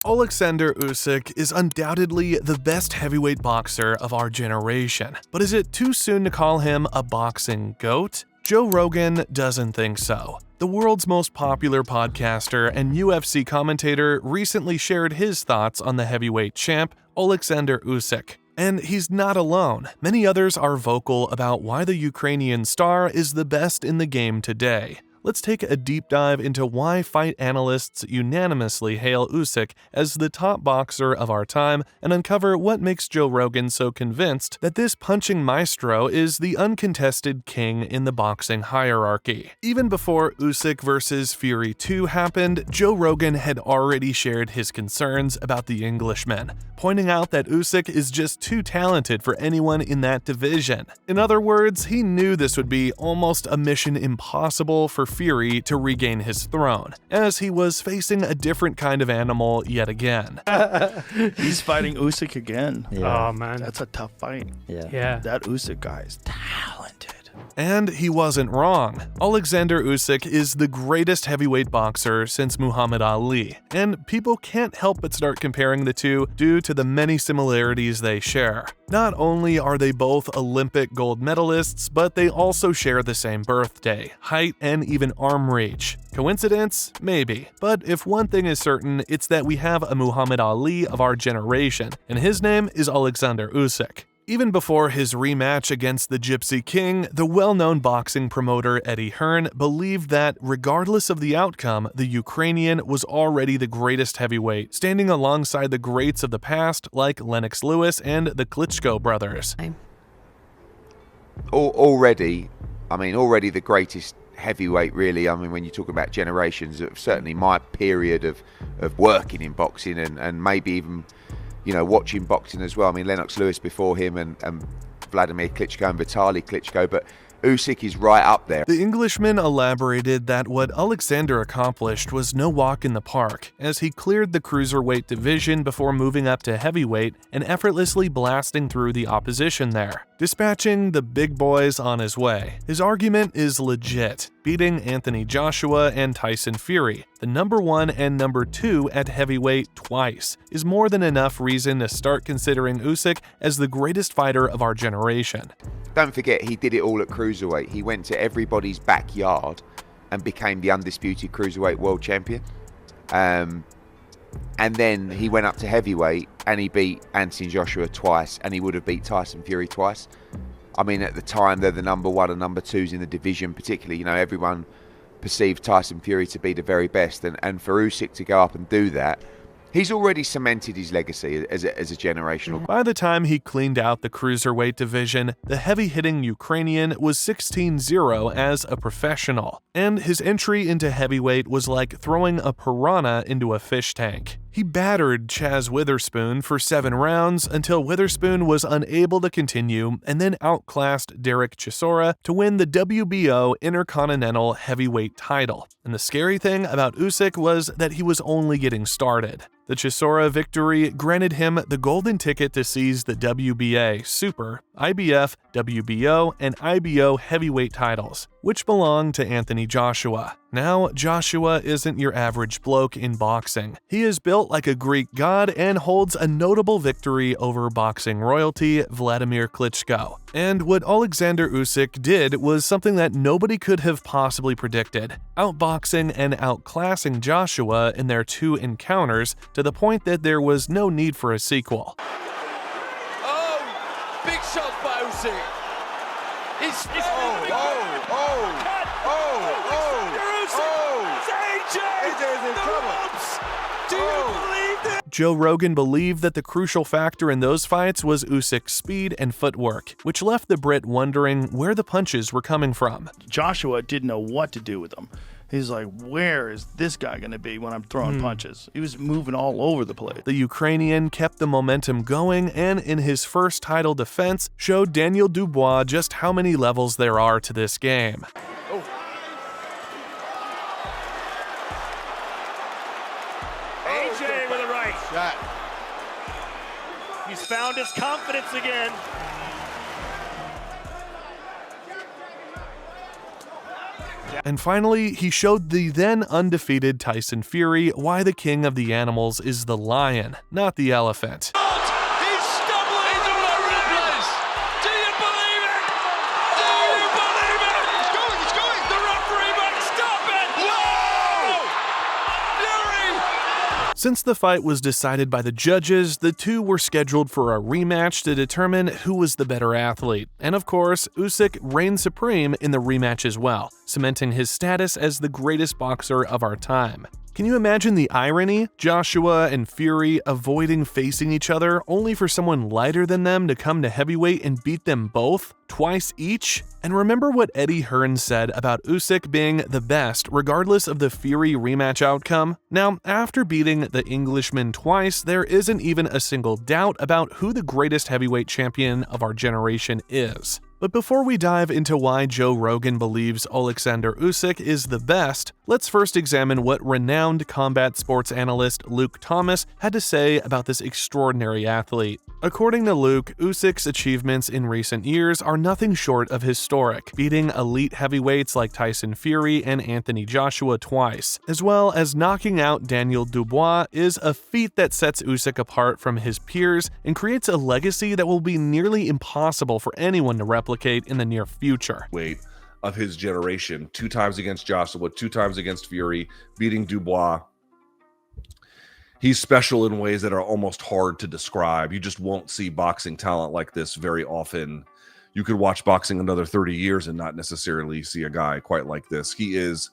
Oleksandr Usyk is undoubtedly the best heavyweight boxer of our generation, but is it too soon to call him a boxing GOAT? Joe Rogan doesn't think so. The world's most popular podcaster and UFC commentator recently shared his thoughts on the heavyweight champ, Oleksandr Usyk. And he's not alone. Many others are vocal about why the Ukrainian star is the best in the game today. Let's take a deep dive into why fight analysts unanimously hail Usyk as the top boxer of our time and uncover what makes Joe Rogan so convinced that this punching maestro is the uncontested king in the boxing hierarchy. Even before Usyk vs. Fury 2 happened, Joe Rogan had already shared his concerns about the Englishman, pointing out that Usyk is just too talented for anyone in that division. In other words, he knew this would be almost a mission impossible for Fury to regain his throne, as he was facing a different kind of animal yet again. He's fighting Usyk again. Yeah. Oh, man. That's a tough fight. Yeah. That Usyk guy is talented. And he wasn't wrong. Oleksandr Usyk is the greatest heavyweight boxer since Muhammad Ali, and people can't help but start comparing the two due to the many similarities they share. Not only are they both Olympic gold medalists, but they also share the same birthday, height, and even arm reach. Coincidence? Maybe. But if one thing is certain, it's that we have a Muhammad Ali of our generation, and his name is Oleksandr Usyk. Even before his rematch against the Gypsy King, the well-known boxing promoter Eddie Hearn believed that, regardless of the outcome, the Ukrainian was already the greatest heavyweight, standing alongside the greats of the past like Lennox Lewis and the Klitschko brothers. Already the greatest heavyweight, really. I mean, when you talk about generations, certainly my period of working in boxing and maybe even watching boxing as well. I mean, Lennox Lewis before him and Vladimir Klitschko and Vitaly Klitschko, but Usyk is right up there. The Englishman elaborated that what Oleksandr accomplished was no walk in the park, as he cleared the cruiserweight division before moving up to heavyweight and effortlessly blasting through the opposition there, dispatching the big boys on his way. His argument is legit. Beating Anthony Joshua and Tyson Fury, the number 1 and number 2 at heavyweight twice, is more than enough reason to start considering Usyk as the greatest fighter of our generation. Don't forget, he did it all at cruiserweight. He went to everybody's backyard and became the undisputed cruiserweight world champion. And then he went up to heavyweight and he beat Anthony Joshua twice, and he would have beat Tyson Fury twice. I mean, at the time, they're the number 1 and number 2s in the division, particularly. Everyone perceived Tyson Fury to be the very best. And for Usyk to go up and do that, he's already cemented his legacy as a generational. By the time he cleaned out the cruiserweight division, the heavy-hitting Ukrainian was 16-0 as a professional, and his entry into heavyweight was like throwing a piranha into a fish tank. He battered Chaz Witherspoon for 7 rounds until Witherspoon was unable to continue and then outclassed Derek Chisora to win the WBO Intercontinental Heavyweight title. And the scary thing about Usyk was that he was only getting started. The Chisora victory granted him the golden ticket to seize the WBA Super, IBF, WBO, and IBO heavyweight titles, which belonged to Anthony Joshua. Now, Joshua isn't your average bloke in boxing. He is built like a Greek god and holds a notable victory over boxing royalty Vladimir Klitschko. And what Oleksandr Usyk did was something that nobody could have possibly predicted, outboxing and outclassing Joshua in their 2 encounters to the point that there was no need for a sequel. Oh, big shot by Usyk. Joe Rogan believed that the crucial factor in those fights was Usyk's speed and footwork, which left the Brit wondering where the punches were coming from. Joshua didn't know what to do with them. He's like, where is this guy going to be when I'm throwing punches? He was moving all over the place. The Ukrainian kept the momentum going and in his first title defense showed Daniel Dubois just how many levels there are to this game. AJ with a right shot. He's found his confidence again. And finally, he showed the then undefeated Tyson Fury why the king of the animals is the lion, not the elephant. He's stumbling. He's all over the place. Do you believe it? Do you believe it? He's going. He's going. The referee might stop it. Whoa! Fury! Since the fight was decided by the judges, the two were scheduled for a rematch to determine who was the better athlete. And of course, Usyk reigned supreme in the rematch as well, cementing his status as the greatest boxer of our time. Can you imagine the irony? Joshua and Fury avoiding facing each other only for someone lighter than them to come to heavyweight and beat them both, twice each? And remember what Eddie Hearn said about Usyk being the best regardless of the Fury rematch outcome? Now, after beating the Englishman twice, there isn't even a single doubt about who the greatest heavyweight champion of our generation is. But before we dive into why Joe Rogan believes Oleksandr Usyk is the best, let's first examine what renowned combat sports analyst Luke Thomas had to say about this extraordinary athlete. According to Luke, Usyk's achievements in recent years are nothing short of historic, beating elite heavyweights like Tyson Fury and Anthony Joshua twice, as well as knocking out Daniel Dubois is a feat that sets Usyk apart from his peers and creates a legacy that will be nearly impossible for anyone to replicate in the near future. Weight of his generation, 2 times against Joshua, 2 times against Fury, beating Dubois. He's special in ways that are almost hard to describe. You just won't see boxing talent like this very often. You could watch boxing another 30 years and not necessarily see a guy quite like this. He is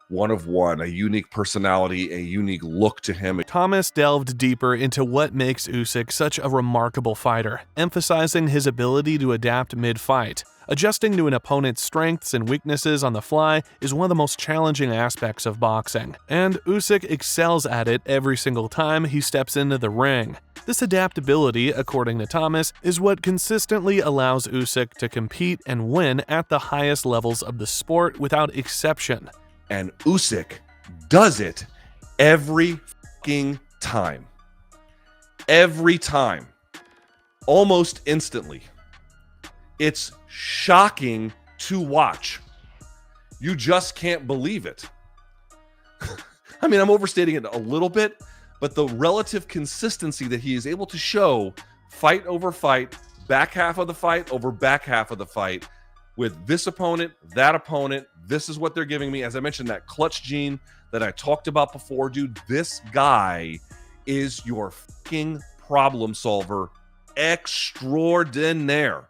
one of one, a unique personality, a unique look to him. Thomas delved deeper into what makes Usyk such a remarkable fighter, emphasizing his ability to adapt mid-fight. Adjusting to an opponent's strengths and weaknesses on the fly is one of the most challenging aspects of boxing, and Usyk excels at it every single time he steps into the ring. This adaptability, according to Thomas, is what consistently allows Usyk to compete and win at the highest levels of the sport without exception. And Usyk does it every fucking time. Every time. Almost instantly. It's shocking to watch. You just can't believe it. I mean, I'm overstating it a little bit, but the relative consistency that he is able to show fight over fight, back half of the fight over back half of the fight, with this opponent, that opponent, this is what they're giving me. As I mentioned, that clutch gene that I talked about before, dude, this guy is your fucking problem solver extraordinaire.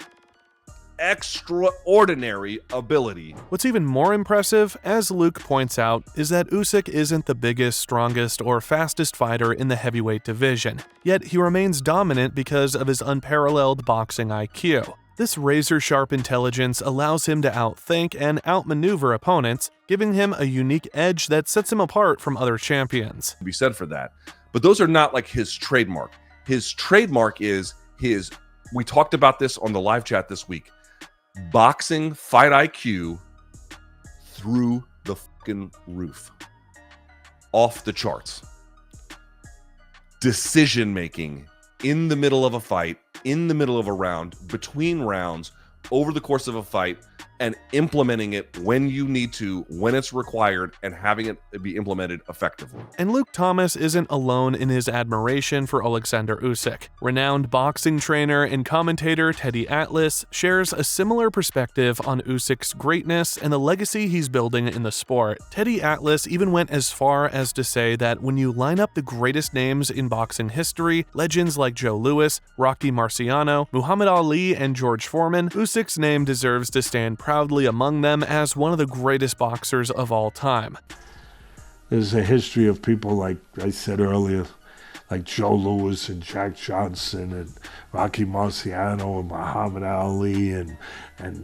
Extraordinary ability. What's even more impressive, as Luke points out, is that Usyk isn't the biggest, strongest, or fastest fighter in the heavyweight division, yet he remains dominant because of his unparalleled boxing IQ. This razor-sharp intelligence allows him to outthink and outmaneuver opponents, giving him a unique edge that sets him apart from other champions. Be said for that. But those are not like his trademark. His trademark is his, we talked about this on the live chat this week, boxing fight IQ through the fucking roof. Off the charts. Decision making in the middle of a fight, in the middle of a round, between rounds, over the course of a fight, and implementing it when you need to, when it's required, and having it be implemented effectively. And Luke Thomas isn't alone in his admiration for Oleksandr Usyk. Renowned boxing trainer and commentator Teddy Atlas shares a similar perspective on Usyk's greatness and the legacy he's building in the sport. Teddy Atlas even went as far as to say that when you line up the greatest names in boxing history, legends like Joe Louis, Rocky Marciano, Muhammad Ali, and George Foreman, Usyk's name deserves to stand proudly among them as one of the greatest boxers of all time. There's a history of people like I said earlier, like Joe Louis and Jack Johnson and Rocky Marciano and Muhammad Ali and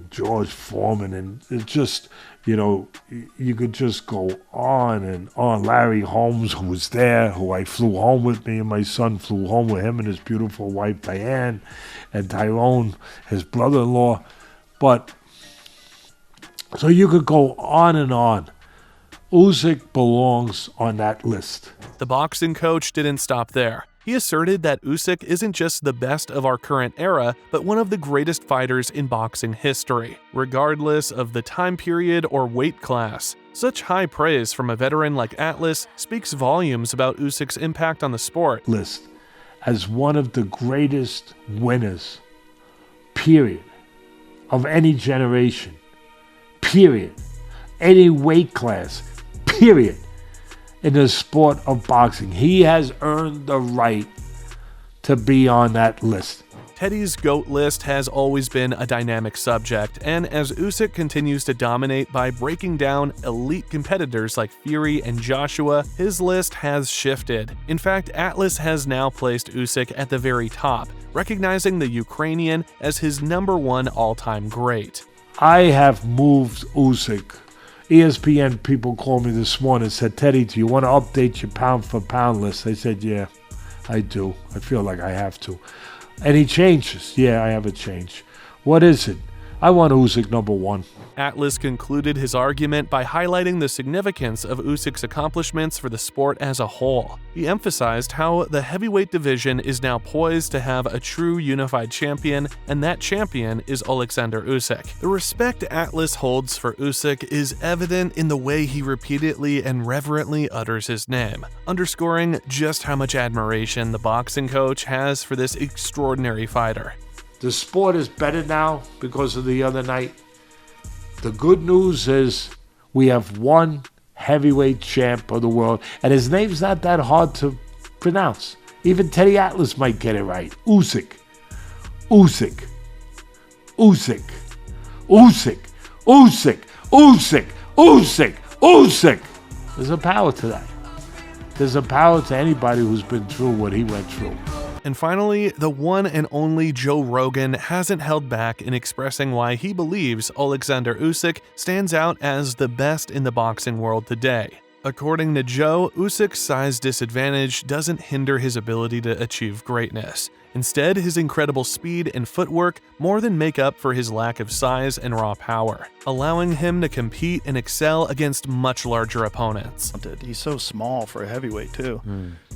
George Foreman, and it just, you know, you could just go on and on. Larry Holmes, who was there, who I flew home with me, and my son flew home with him and his beautiful wife Diane, and Tyrone, his brother-in-law. But so you could go on and on. Usyk belongs on that list. The boxing coach didn't stop there. He asserted that Usyk isn't just the best of our current era, but one of the greatest fighters in boxing history, regardless of the time period or weight class. Such high praise from a veteran like Atlas speaks volumes about Usyk's impact on the sport. List as one of the greatest winners, period, of any generation, period, any weight class, period, in the sport of boxing. He has earned the right to be on that list. Teddy's GOAT list has always been a dynamic subject, and as Usyk continues to dominate by breaking down elite competitors like Fury and Joshua, his list has shifted. In fact, Atlas has now placed Usyk at the very top, recognizing the Ukrainian as his #1 all-time great. I have moved Usyk. ESPN people called me this morning and said, Teddy, do you want to update your pound-for-pound list? I said, yeah, I do. I feel like I have to. Any changes? Yeah, I have a change. What is it? I want Usyk #1. Atlas concluded his argument by highlighting the significance of Usyk's accomplishments for the sport as a whole. He emphasized how the heavyweight division is now poised to have a true unified champion, and that champion is Oleksandr Usyk. The respect Atlas holds for Usyk is evident in the way he repeatedly and reverently utters his name, underscoring just how much admiration the boxing coach has for this extraordinary fighter. The sport is better now because of the other night. The good news is we have one heavyweight champ of the world, and his name's not that hard to pronounce. Even Teddy Atlas might get it right. Usyk. Usyk. Usyk. Usyk. Usyk. Usyk. Usyk. Usyk. There's a power to that. There's a power to anybody who's been through what he went through. And finally, the one and only Joe Rogan hasn't held back in expressing why he believes Oleksandr Usyk stands out as the best in the boxing world today. According to Joe, Usyk's size disadvantage doesn't hinder his ability to achieve greatness. Instead, his incredible speed and footwork more than make up for his lack of size and raw power, allowing him to compete and excel against much larger opponents. He's so small for a heavyweight too.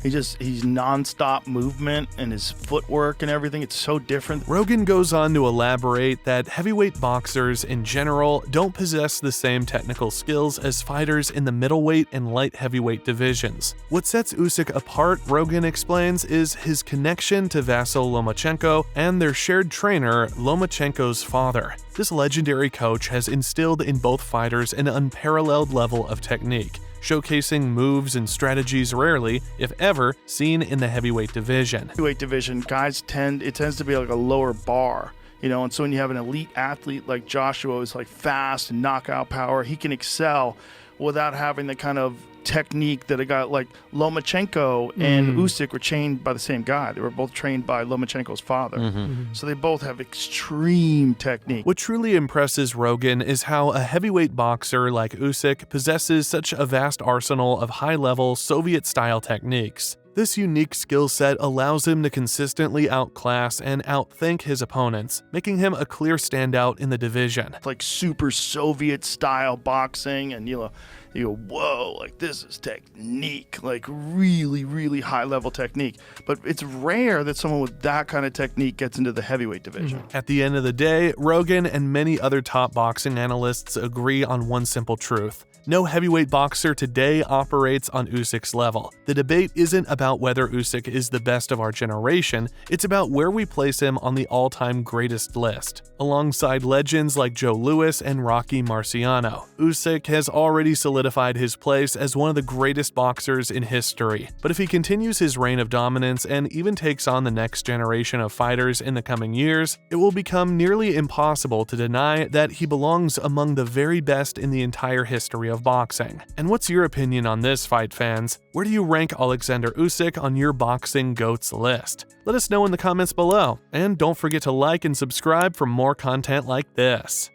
He's non-stop movement and his footwork and everything. It's so different. Rogan goes on to elaborate that heavyweight boxers in general don't possess the same technical skills as fighters in the middleweight and light heavyweight divisions. What sets Usyk apart, Rogan explains, is his connection to Vasyl Lomachenko and their shared trainer, Lomachenko's father. This legendary coach has instilled in both fighters an unparalleled level of technique, showcasing moves and strategies rarely, if ever, seen in the heavyweight division. Heavyweight division, guys tends to be like a lower bar, and so when you have an elite athlete like Joshua who's like fast and knockout power, he can excel without having the kind of technique that a guy like Lomachenko and Usyk were trained by the same guy. They were both trained by Lomachenko's father. So they both have extreme technique. What truly impresses Rogan is how a heavyweight boxer like Usyk possesses such a vast arsenal of high-level Soviet-style techniques. This unique skill set allows him to consistently outclass and outthink his opponents, making him a clear standout in the division. Like super Soviet-style boxing, and you go, whoa, like this is technique, like really, really high-level technique. But it's rare that someone with that kind of technique gets into the heavyweight division. At the end of the day, Rogan and many other top boxing analysts agree on one simple truth. No heavyweight boxer today operates on Usyk's level. The debate isn't about whether Usyk is the best of our generation, it's about where we place him on the all-time greatest list. Alongside legends like Joe Louis and Rocky Marciano, Usyk has already solidified his place as one of the greatest boxers in history. But if he continues his reign of dominance and even takes on the next generation of fighters in the coming years, it will become nearly impossible to deny that he belongs among the very best in the entire history of boxing. And what's your opinion on this, fight fans? Where do you rank Oleksandr Usyk on your boxing GOATs list? Let us know in the comments below, and don't forget to like and subscribe for more content like this.